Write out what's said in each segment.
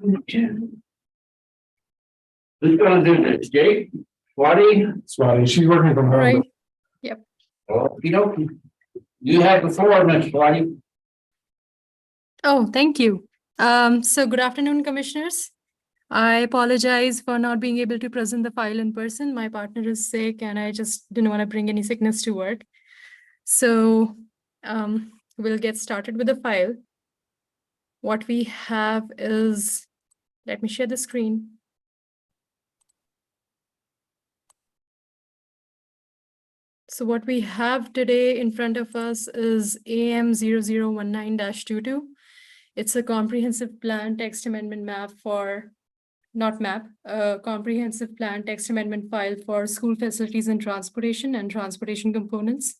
Who's gonna do this, Jake? Swati, she's working from home. Right. Oh, you have the floor, Miss Swati. Oh, thank you. So good afternoon, commissioners. I apologize for not being able to present the file in person. My partner is sick and I just didn't want to bring any sickness to work. So we'll get started with the file. What we have is, let me share the screen. So what we have today in front of us is AM 0019-22. It's a comprehensive plan text amendment map for, not map, a comprehensive plan text amendment file for school facilities and transportation components.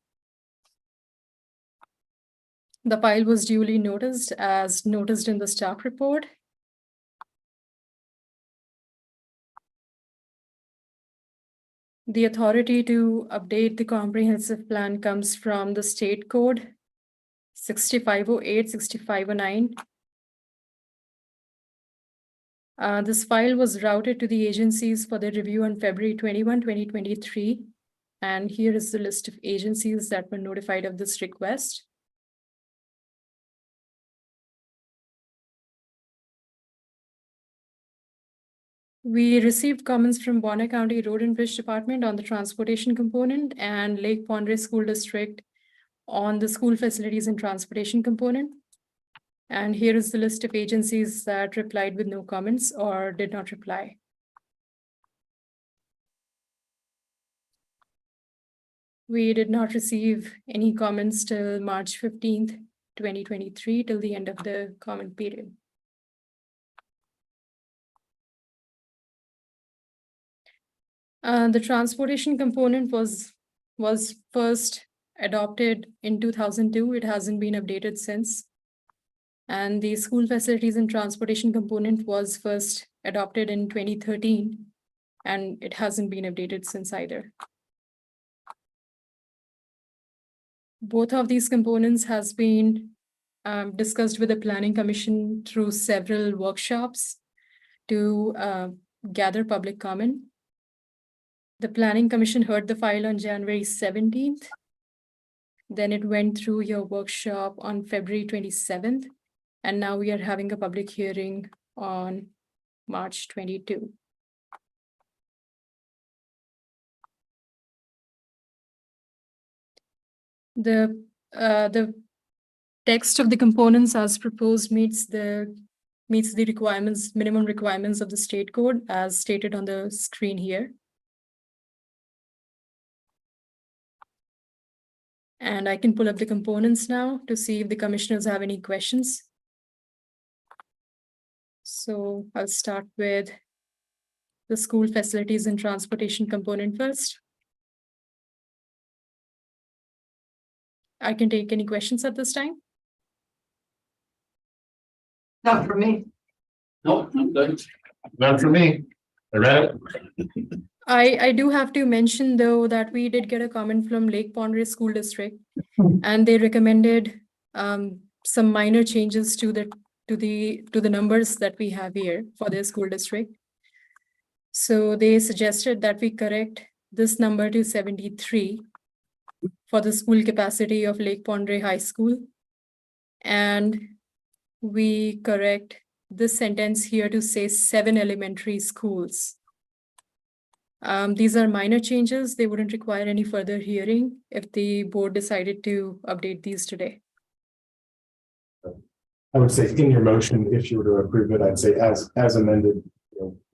The file was duly noticed as noticed in the staff report. The authority to update the comprehensive plan comes from the state code 6508, 6509. This file was routed to the agencies for their review on February 21, 2023. And here is the list of agencies that were notified of this request. We received comments from Bonner County Road and Bridge Department on the transportation component and Lake Pondere School District on the school facilities and transportation component. And here is the list of agencies that replied with no comments or did not reply. We did not receive any comments till March 15th, 2023, till the end of the comment period. The transportation component was first adopted in 2002. It hasn't been updated since. And the school facilities and transportation component was first adopted in 2013, and it hasn't been updated since either. Both of these components has been discussed with the Planning Commission through several workshops to gather public comment. The Planning Commission heard the file on January 17th. Then it went through your workshop on February 27th. And now we are having a public hearing on March 22. The text of the components as proposed meets the requirements, minimum requirements of the state code as stated on the screen here. And I can pull up the components now to see if the commissioners have any questions. So I'll start with the school facilities and transportation component first. I can take any questions at this time. Not for me. No, I'm good. None for me. I read it. I do have to mention though that we did get a comment from Lake Pondere School District, and they recommended some minor changes to the numbers that we have here for their school district. So they suggested that we correct this number to 73 for the school capacity of Lake Pondere High School, and we correct this sentence here to say 7 elementary schools. These are minor changes. They wouldn't require any further hearing if the board decided to update these today. I would say in your motion, if you were to approve it, I'd say as amended,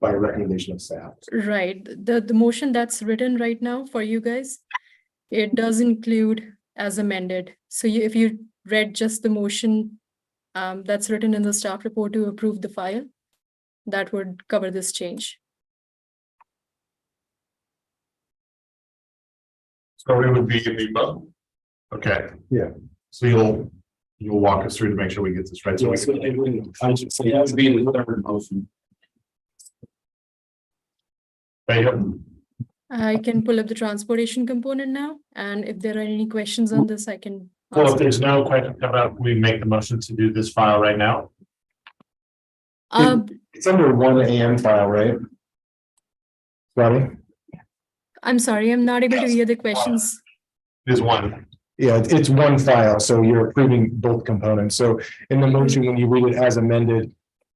by recommendation of staff. Right. The motion that's written right now for you guys, it does include as amended. So if you read just the motion that's written in the staff report to approve the file, that would cover this change. So it would be in the vote. Okay. Yeah. So you'll walk us through to make sure we get this right. So I should say that would be the third motion. I can pull up the transportation component now, and if there are any questions on this, I can. Well, if answer. there's no question about, we make the motion to do this file right now. It's under one AM file, right? Scotty? I'm sorry, I'm not able to hear the questions. It is one. Yeah, it's one file, so you're approving both components. So in the motion, when you read it as amended,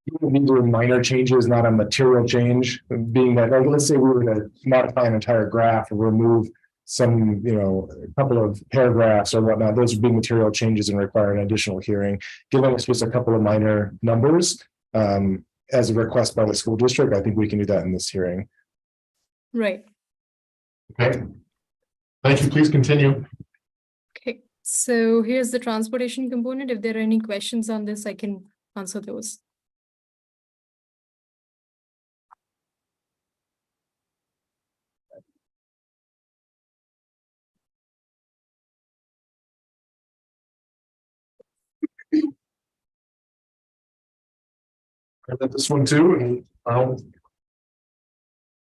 these are minor changes, not a material change, being that, like, let's say we were to modify an entire graph or remove some, a couple of paragraphs or whatnot, those would be material changes and require an additional hearing. Giving us just a couple of minor numbers, as a request by the school district, I think we can do that in this hearing. Right. Okay. Thank you. Please continue. Okay, so here's the transportation component. If there are any questions on this, I can answer those. I got this one too, and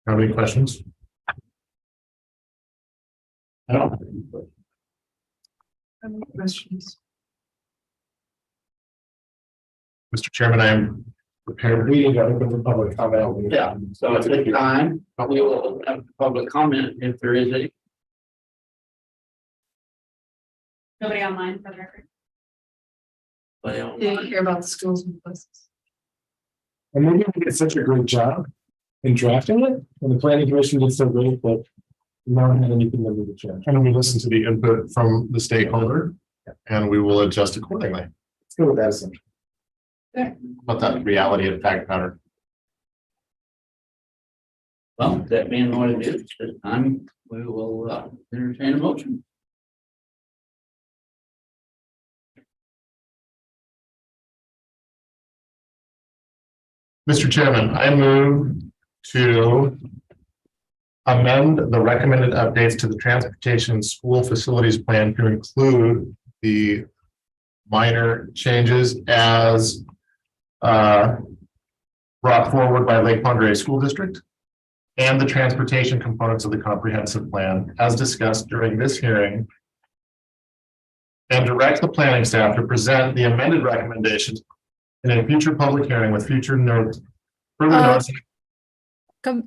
have any questions? I don't. Questions? Mr. Chairman, I am prepared. We need to open for public comment. Yeah, so at this time, we will have public comment if there is any. Nobody online for the record. Well, Did you hear about the schools and buses? And maybe we did such a great job in drafting it, and the planning commission did so great, but no one had anything that we could change. And we listen to the input from the stakeholder and we will adjust accordingly. Let's go with that assumption. But that reality and fact matter. Well, that being what it is, this time we will entertain a motion. Mr. Chairman, I move to amend the recommended updates to the transportation school facilities plan to include the minor changes as brought forward by Lake Pondere School District and the transportation components of the comprehensive plan as discussed during this hearing, and direct the planning staff to present the amended recommendations in a future public hearing with future notes. Further notes.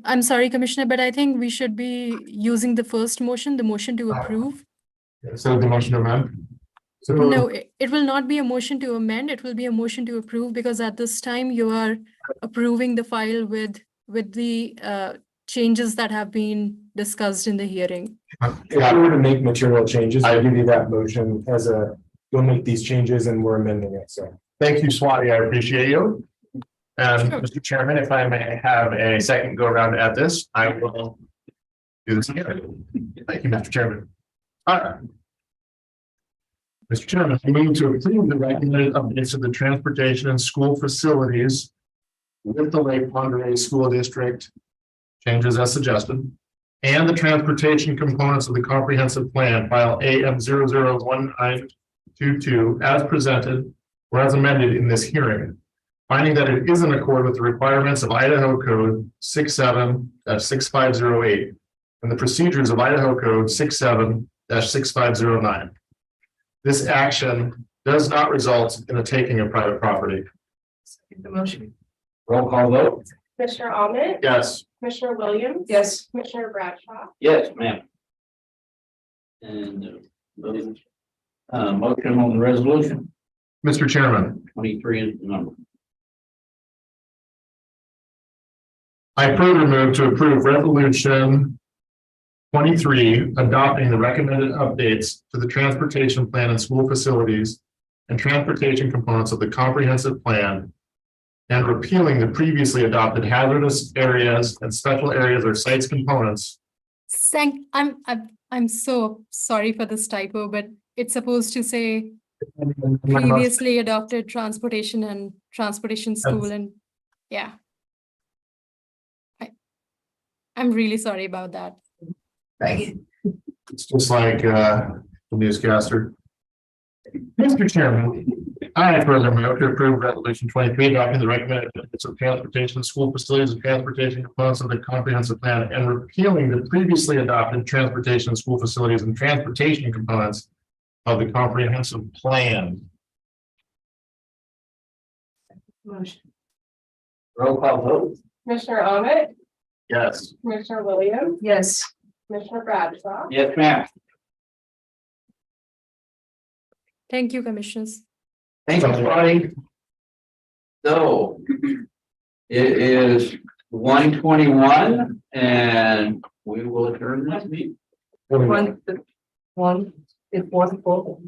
I'm sorry, Commissioner, but I think we should be using the first motion, the motion to approve. So the motion to amend. So No, it will not be a motion to amend. It will be a motion to approve because at this time you are approving the file with the changes that have been discussed in the hearing. If we were to make material changes, I give you that motion as we'll make these changes and we're amending it, so. Thank you, Swati. I appreciate you. And Sure. Mr. Chairman, if I may have a second go around at this, I will do this again. Thank you, Mr. Chairman. All right. Mr. Chairman, I move to approve the recommended updates of the transportation and school facilities with the Lake Pondere School District changes as suggested, and the transportation components of the comprehensive plan file AM 001922 as presented or as amended in this hearing, finding that it is in accord with the requirements of Idaho Code 67-6508 and the procedures of Idaho Code 67-6509. This action does not result in the taking of private property. Second the motion. Roll call vote. Commissioner Ahmed, Yes. Commissioner Williams. Yes. Commissioner Bradshaw, Yes, ma'am. And motion on the resolution, Mr. Chairman, 23 is the number. I further move to approve resolution 23, adopting the recommended updates to the transportation plan and school facilities and transportation components of the comprehensive plan and repealing the previously adopted hazardous areas and special areas or sites components. I'm so sorry for this typo, but it's supposed to say previously adopted transportation and transportation school and yeah. I'm really sorry about that. Right. It's just like the newscaster. Mr. Chairman, I further move to approve resolution 23, adopting the recommended updates of transportation, school facilities, and transportation components of the comprehensive plan and repealing the previously adopted transportation, school facilities, and transportation components of the comprehensive plan. Motion. Roll call vote. Commissioner Ahmed, Yes. Commissioner Williams, Yes. Commissioner Bradshaw, Yes, ma'am. Thank you, commissioners. Thank you, Bonnie. So it is 1:21 and we will adjourn this meeting. One, before the vote.